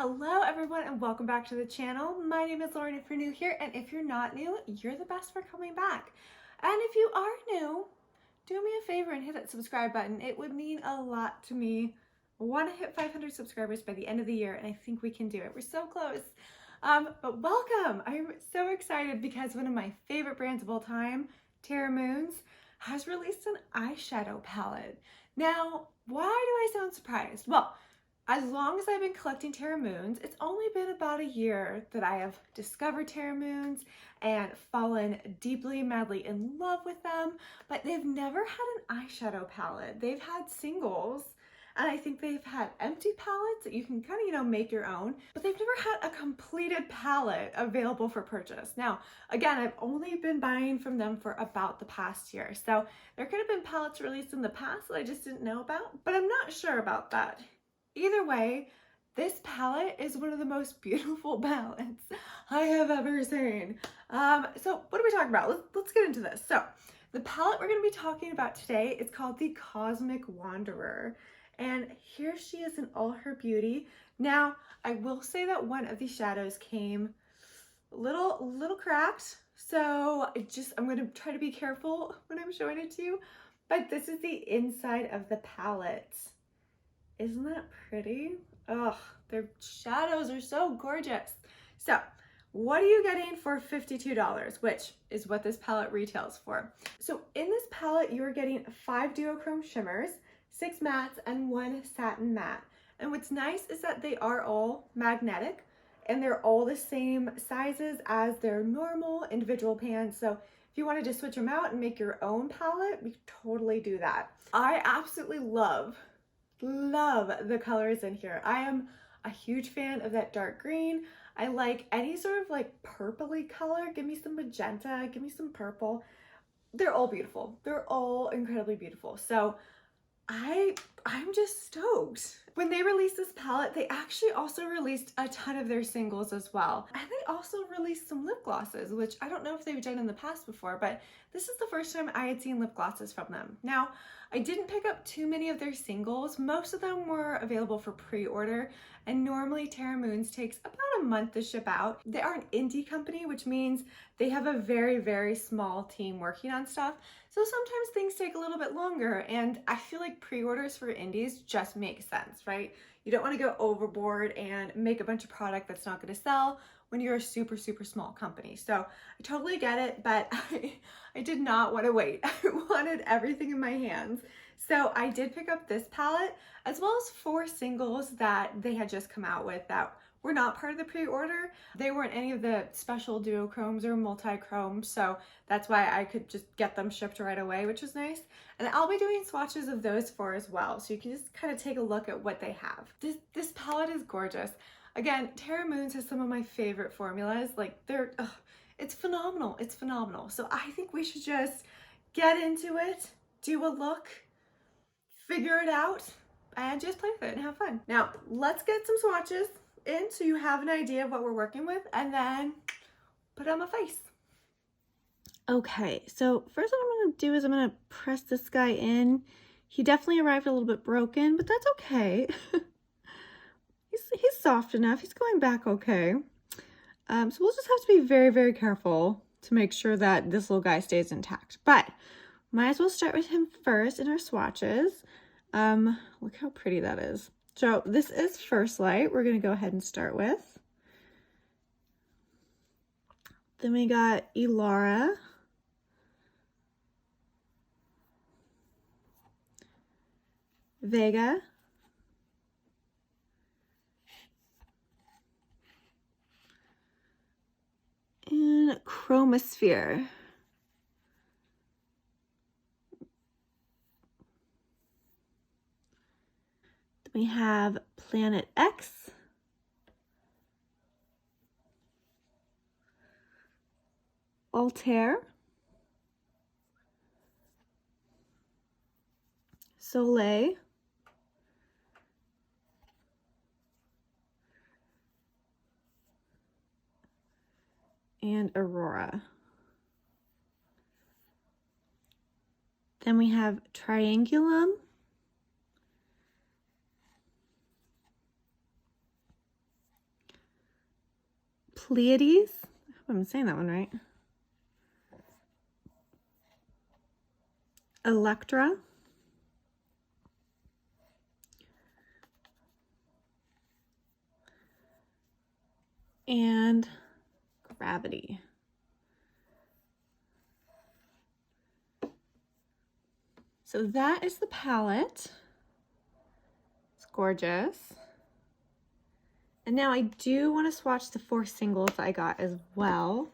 Hello everyone and welcome back to the channel. My name is Lauren if you're new here, and if you're not new, you're the best for coming back. And if you are new, do me a favor and hit that subscribe button. It would mean a lot to me. I want to hit 500 subscribers by the end of the year, and I think we can do it. We're so close. But welcome. I'm so excited because one of my favorite brands of all time, Terra Moons, has released an eyeshadow palette. Now, why do I sound surprised? Well, as long as I've been collecting Terra Moons, it's only been about a year that I have discovered Terra Moons and fallen deeply, madly in love with them, but they've never had an eyeshadow palette. They've had singles, and I think they've had empty palettes that you can kind of, make your own, but they've never had a completed palette available for purchase. Now, again, I've only been buying from them for about the past year, so there could have been palettes released in the past that I just didn't know about, but I'm not sure about that. Either way, this palette is one of the most beautiful palettes I have ever seen. So what are we talking about? Let's get into this. So the palette we're going to be talking about today is called the Cosmic Wanderer. And here she is in all her beauty. Now, I will say that one of these shadows came a little cracked. So I'm going to try to be careful when I'm showing it to you. But this is the inside of the palette. Isn't that pretty? Ugh, their shadows are so gorgeous. So what are you getting for $52, which is what this palette retails for? So in this palette, you're getting 5 duochrome shimmers, 6 mattes, and 1 satin matte. And what's nice is that they are all magnetic and they're all the same sizes as their normal individual pans. So if you wanted to switch them out and make your own palette, we could totally do that. I absolutely love the colors in here. I am a huge fan of that dark green. I like any sort of like purpley color. Give me some magenta, give me some purple. They're all beautiful. They're all incredibly beautiful. So I'm just stoked. When they released this palette, they actually also released a ton of their singles as well. And they also released some lip glosses, which I don't know if they've done in the past before, but this is the first time I had seen lip glosses from them. Now, I didn't pick up too many of their singles. Most of them were available for pre-order, and normally Terra Moons takes about a month to ship out. They are an indie company, which means they have a very, very small team working on stuff. So sometimes things take a little bit longer, and I feel like pre-orders for indies just make sense, right? You don't want to go overboard and make a bunch of product that's not going to sell when you're a super, super small company. So I totally get it, but I did not want to wait. I wanted everything in my hands. So I did pick up this palette as well as 4 singles that they had just come out with that were not part of the pre-order. They weren't any of the special duochromes or multi-chromes, so that's why I could just get them shipped right away, which was nice. And I'll be doing swatches of those 4 as well, so you can just kind of take a look at what they have. This palette is gorgeous. Again, Terra Moons has some of my favorite formulas. Like it's phenomenal. It's phenomenal. So I think we should just get into it, do a look, figure it out, and just play with it and have fun. Now, let's get some swatches in so you have an idea of what we're working with, and then put on my face. Okay, so first what I'm going to do is I'm going to press this guy in. He definitely arrived a little bit broken, but that's okay. He's soft enough. He's going back okay. So we'll just have to be very, very careful to make sure that this little guy stays intact. But might as well start with him first in our swatches. Look how pretty that is. So this is First Light. We're going to go ahead and start with. Then we got Eyeliner. Vega. And Chromosphere. Then we have Planet X. Altair. Soleil. And Aurora. Then we have Triangulum, Pleiades. I hope I'm saying that one right. Electra. And Gravity. So that is the palette. It's gorgeous. And now I do want to swatch the 4 singles I got as well,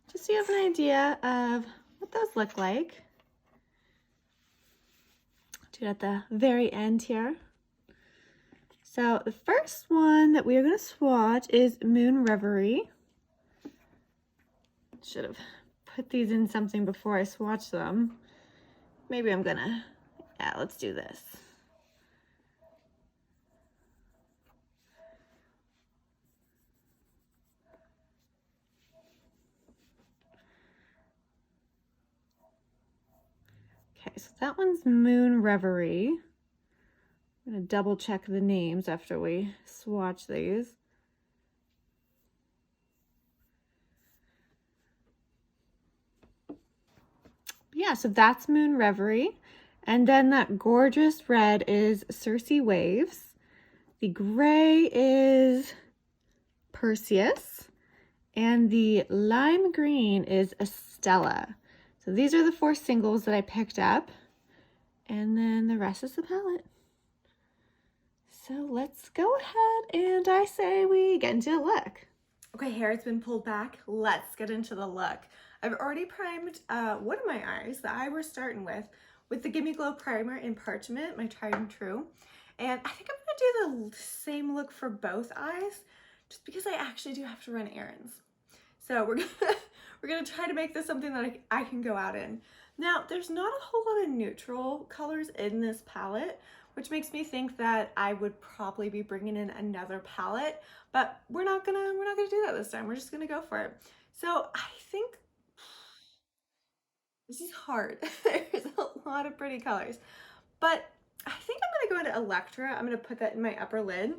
just so you have an idea of what those look like. Do it at the very end here. So the first one that we are going to swatch is Moon Reverie. Should have put these in something before I swatch them. Maybe I'm gonna, yeah, let's do this. Okay, so that one's Moon Reverie. I'm gonna double check the names after we swatch these. Yeah, so that's Moon Reverie. And then that gorgeous red is Circe Waves. The gray is Perseus. And the lime green is Estella. So these are the 4 singles that I picked up. And then the rest is the palette. So let's go ahead and I say we get into the look. Okay, hair has been pulled back. Let's get into the look. I've already primed one of my eyes, the eye we're starting with the Gimme Glow Primer in Parchment, my tried and true. And I think I'm gonna do the same look for both eyes, just because I actually do have to run errands. So we're gonna try to make this something that I can go out in. Now, there's not a whole lot of neutral colors in this palette, which makes me think that I would probably be bringing in another palette, but we're not gonna do that this time. We're just gonna go for it. So I think this is hard. There's a lot of pretty colors, but I think I'm gonna go into Electra. I'm gonna put that in my upper lid,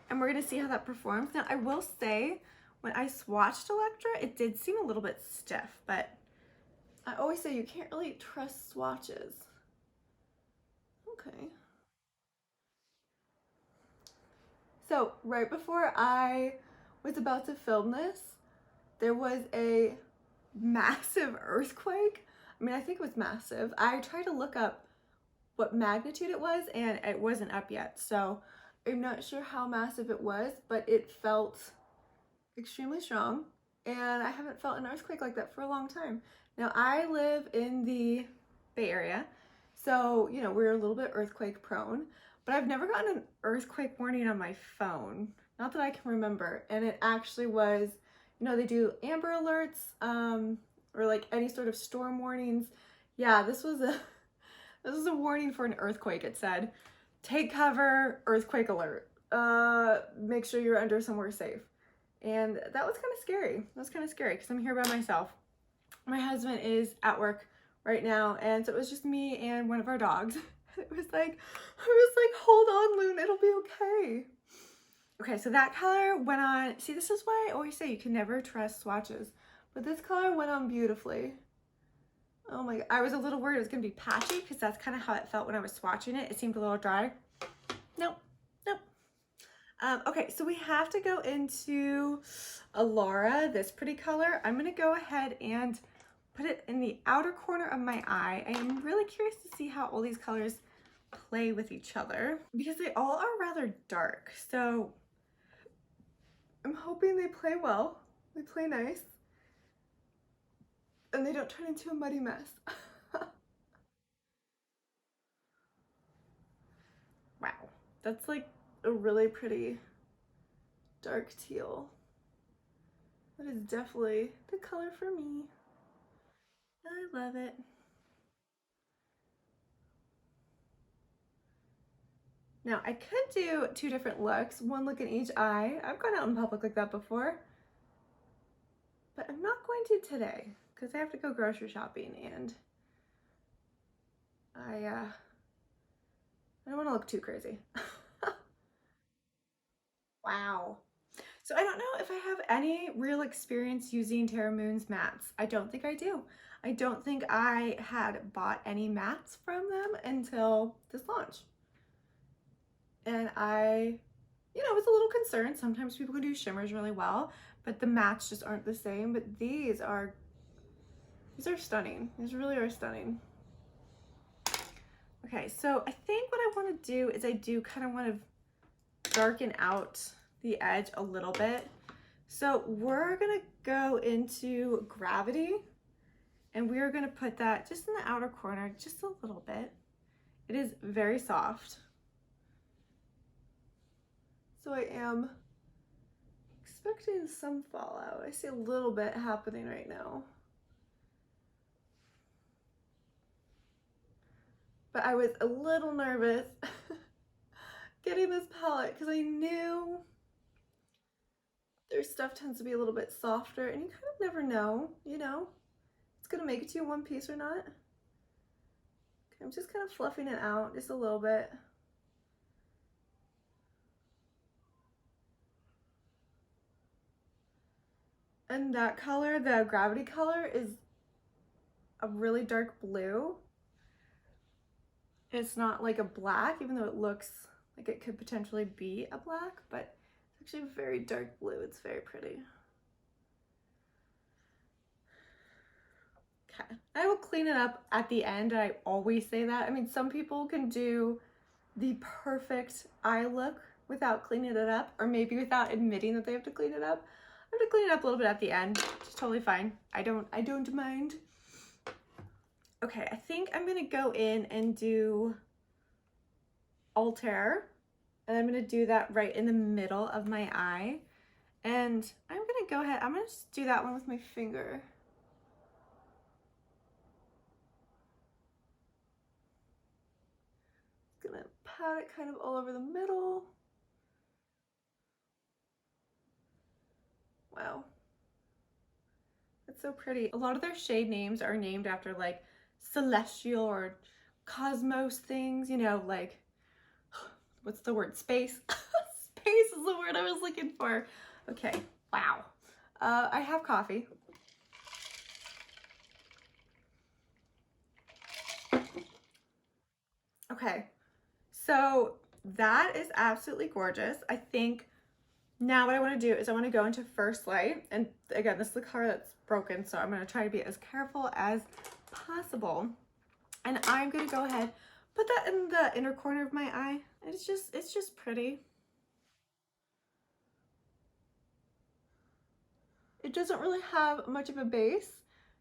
and we're gonna see how that performs. Now, I will say, when I swatched Electra, it did seem a little bit stiff, but I always say you can't really trust swatches. Okay. So right before I was about to film this, there was a massive earthquake. I mean, I think it was massive. I tried to look up what magnitude it was and it wasn't up yet. So I'm not sure how massive it was, but it felt extremely strong. And I haven't felt an earthquake like that for a long time. Now, I live in the Bay Area, so, you know, we're a little bit earthquake prone, but I've never gotten an earthquake warning on my phone. Not that I can remember. And it actually was, you know, they do Amber Alerts, or like any sort of storm warnings. Yeah, this was a warning for an earthquake. It said, take cover, earthquake alert. Make sure you're under somewhere safe. And that was kind of scary. That was kind of scary because I'm here by myself. My husband is at work right now, and so it was just me and one of our dogs. It was like, I was like, hold on, Loon, it'll be okay. Okay, so that color went on. See, this is why I always say you can never trust swatches, but this color went on beautifully. Oh my God, I was a little worried it was gonna be patchy because that's kind of how it felt when I was swatching it. It seemed a little dry. Nope, nope. Okay, so we have to go into Alara, this pretty color. I'm gonna go ahead and put it in the outer corner of my eye. I am really curious to see how all these colors play with each other because they all are rather dark. So I'm hoping they play well, they play nice, and they don't turn into a muddy mess. Wow, that's like a really pretty dark teal. That is definitely the color for me. I love it. Now, I could do 2 different looks, one look in each eye. I've gone out in public like that before, but I'm not going to today because I have to go grocery shopping and I don't want to look too crazy. Wow. So I don't know if I have any real experience using Terra Moons mattes. I don't think I do. I don't think I had bought any mattes from them until this launch. And I, you know, was a little concerned. Sometimes people can do shimmers really well, but the mattes just aren't the same. But these are stunning. These really are stunning. Okay, so I think what I want to do is I do kind of want to darken out the edge a little bit. So we're gonna go into Gravity, and we are gonna put that just in the outer corner, just a little bit. It is very soft. So I am expecting some fallout. I see a little bit happening right now. But I was a little nervous getting this palette because I knew their stuff tends to be a little bit softer, and you kind of never know, you know, it's gonna make it to you one piece or not. Okay, I'm just kind of fluffing it out just a little bit. And that color, the Gravity color, is a really dark blue. It's not like a black, even though it looks like it could potentially be a black, but it's actually very dark blue. It's very pretty. Okay, I will clean it up at the end. I always say that. I mean, some people can do the perfect eye look without cleaning it up, or maybe without admitting that they have to clean it up. I have to clean it up a little bit at the end. It's totally fine. I don't mind. Okay, I think I'm gonna go in and do Altair, and I'm gonna do that right in the middle of my eye. And I'm gonna go ahead, I'm gonna just do that one with my finger. Just gonna pat it kind of all over the middle. Wow. It's so pretty. A lot of their shade names are named after like celestial or cosmos things, you know, like, what's the word? Space. Space is the word I was looking for. Okay, wow. I have coffee. Okay, so that is absolutely gorgeous. I think now what I want to do is I want to go into First Light, and again, this is the color that's broken, so I'm going to try to be as careful as possible. And I'm going to go ahead, put that in the inner corner of my eye. It's just pretty. It doesn't really have much of a base,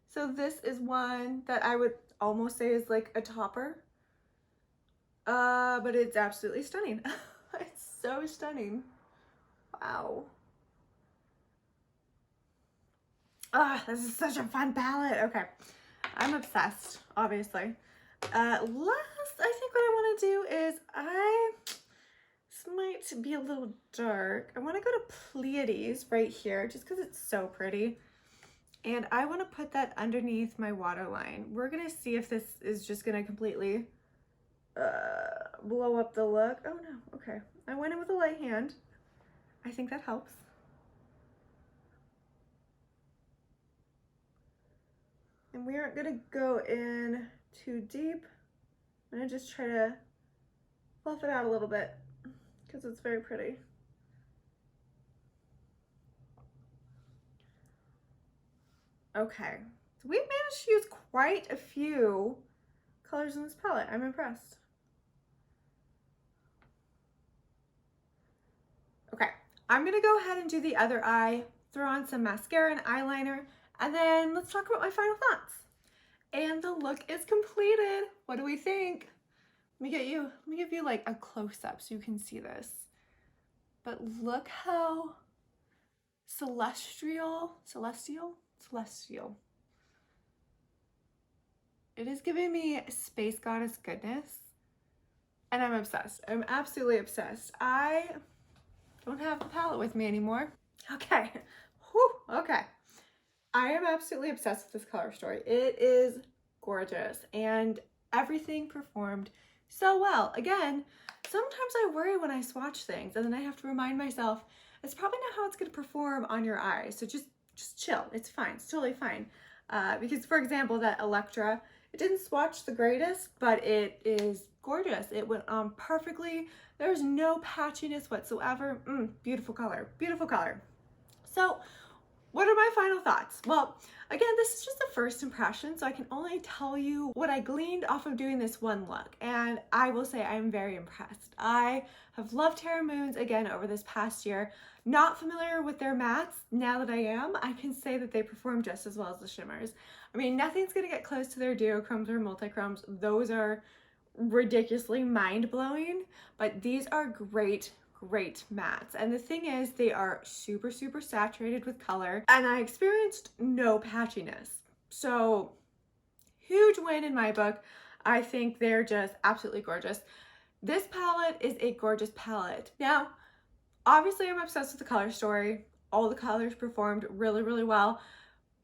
so this is one that I would almost say is like a topper. But it's absolutely stunning. It's so stunning. Wow. Ah, this is such a fun palette. Okay, I'm obsessed, obviously. Last, I think what I want to do is this might be a little dark. I want to go to Pleiades right here, just because it's so pretty. And I want to put that underneath my waterline. We're going to see if this is just going to completely blow up the look. Oh no, okay. I went in with a light hand. I think that helps. And we aren't gonna go in too deep. I'm gonna just try to fluff it out a little bit because it's very pretty. Okay, so we've managed to use quite a few colors in this palette. I'm impressed. Okay, I'm gonna go ahead and do the other eye, throw on some mascara and eyeliner, and then let's talk about my final thoughts. And the look is completed. What do we think? Let me give you like a close-up so you can see this. But look how celestial. It is giving me space goddess goodness. And I'm obsessed. I'm absolutely obsessed. I don't have the palette with me anymore. Okay. Whew. Okay. I am absolutely obsessed with this color story. It is gorgeous and everything performed so well. Again, sometimes I worry when I swatch things and then I have to remind myself, it's probably not how it's going to perform on your eyes. So just chill. It's fine. It's totally fine. Because for example, that Electra, it didn't swatch the greatest, but it is gorgeous. It went on perfectly. There's no patchiness whatsoever. Beautiful color, beautiful color. So what are my final thoughts? Well, again, this is just a first impression, so I can only tell you what I gleaned off of doing this one look, and I will say I'm very impressed. I have loved Terra Moons again over this past year. Not familiar with their mattes. Now that I am, I can say that they perform just as well as the shimmers. I mean, nothing's gonna get close to their duochromes or multichromes. Those are ridiculously mind-blowing, but these are great mattes. And the thing is, they are super saturated with color, and I experienced no patchiness. So huge win in my book. I think they're just absolutely gorgeous. This palette is a gorgeous palette. Now, obviously I'm obsessed with the color story. All the colors performed really well.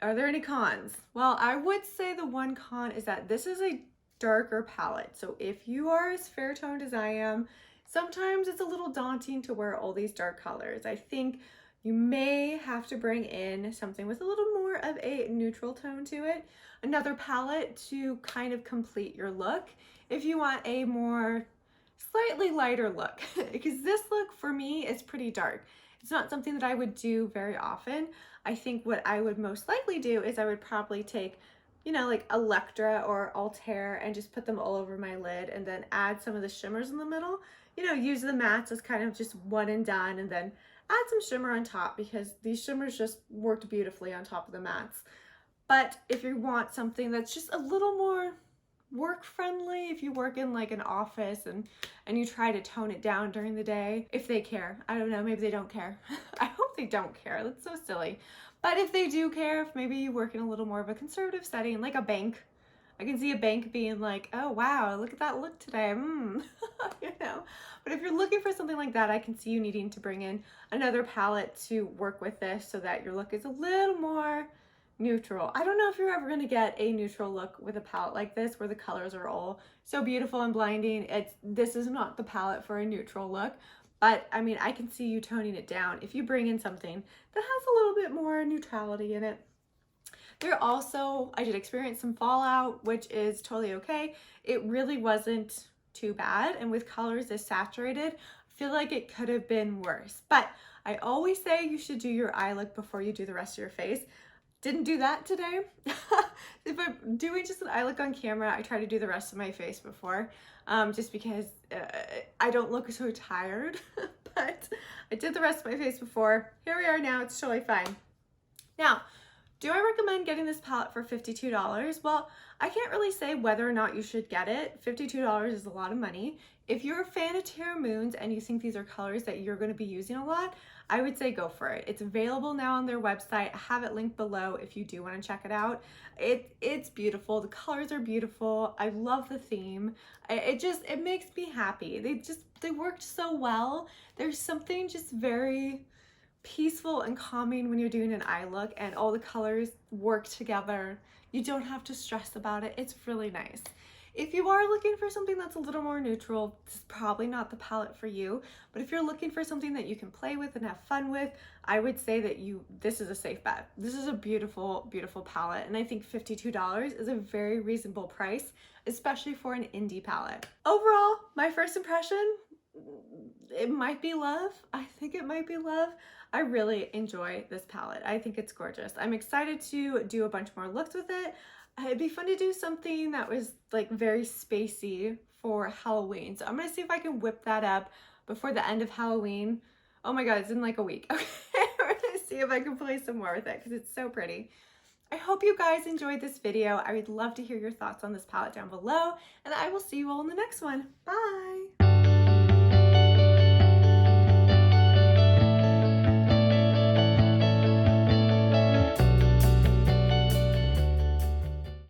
Are there any cons? Well, I would say the one con is that this is a darker palette. So if you are as fair toned as I am, sometimes it's a little daunting to wear all these dark colors. I think you may have to bring in something with a little more of a neutral tone to it, another palette to kind of complete your look if you want a more slightly lighter look, because this look for me is pretty dark. It's not something that I would do very often. I think what I would most likely do is I would probably take, you know, like Electra or Altair and just put them all over my lid and then add some of the shimmers in the middle. You know, use the mattes as kind of just one and done, and then add some shimmer on top because these shimmers just worked beautifully on top of the mattes. But if you want something that's just a little more work friendly, if you work in like an office and you try to tone it down during the day, if they care. I don't know, maybe they don't care. I hope they don't care. That's so silly. But if they do care, if maybe you work in a little more of a conservative setting, like a bank, I can see a bank being like, oh wow, look at that look today, you know. But if you're looking for something like that, I can see you needing to bring in another palette to work with this so that your look is a little more neutral. I don't know if you're ever going to get a neutral look with a palette like this where the colors are all so beautiful and blinding. This is not the palette for a neutral look, but I mean, I can see you toning it down if you bring in something that has a little bit more neutrality in it. There also, I did experience some fallout, which is totally okay. It really wasn't too bad, and with colors this saturated, I feel like it could have been worse. But I always say you should do your eye look before you do the rest of your face. Didn't do that today. If I'm doing just an eye look on camera, I try to do the rest of my face before, just because I don't look so tired. But I did the rest of my face before. Here we are now, it's totally fine. Now, do I recommend getting this palette for $52? Well, I can't really say whether or not you should get it. $52 is a lot of money. If you're a fan of Terra Moons and you think these are colors that you're going to be using a lot, I would say go for it. It's available now on their website. I have it linked below if you do want to check it out. It's beautiful. The colors are beautiful. I love the theme. It makes me happy. They worked so well. There's something just very peaceful and calming when you're doing an eye look and all the colors work together. You don't have to stress about it. It's really nice. If you are looking for something that's a little more neutral, this is probably not the palette for you. But if you're looking for something that you can play with and have fun with, I would say that this is a safe bet. This is a beautiful palette, and I think $52 is a very reasonable price, especially for an indie palette. Overall, my first impression, it might be love. I think it might be love. I really enjoy this palette. I think it's gorgeous. I'm excited to do a bunch more looks with it. It'd be fun to do something that was like very spacey for Halloween. So I'm gonna see if I can whip that up before the end of Halloween. Oh my God, it's in like a week. Okay, we're gonna see if I can play some more with it because it's so pretty. I hope you guys enjoyed this video. I would love to hear your thoughts on this palette down below, and I will see you all in the next one. Bye.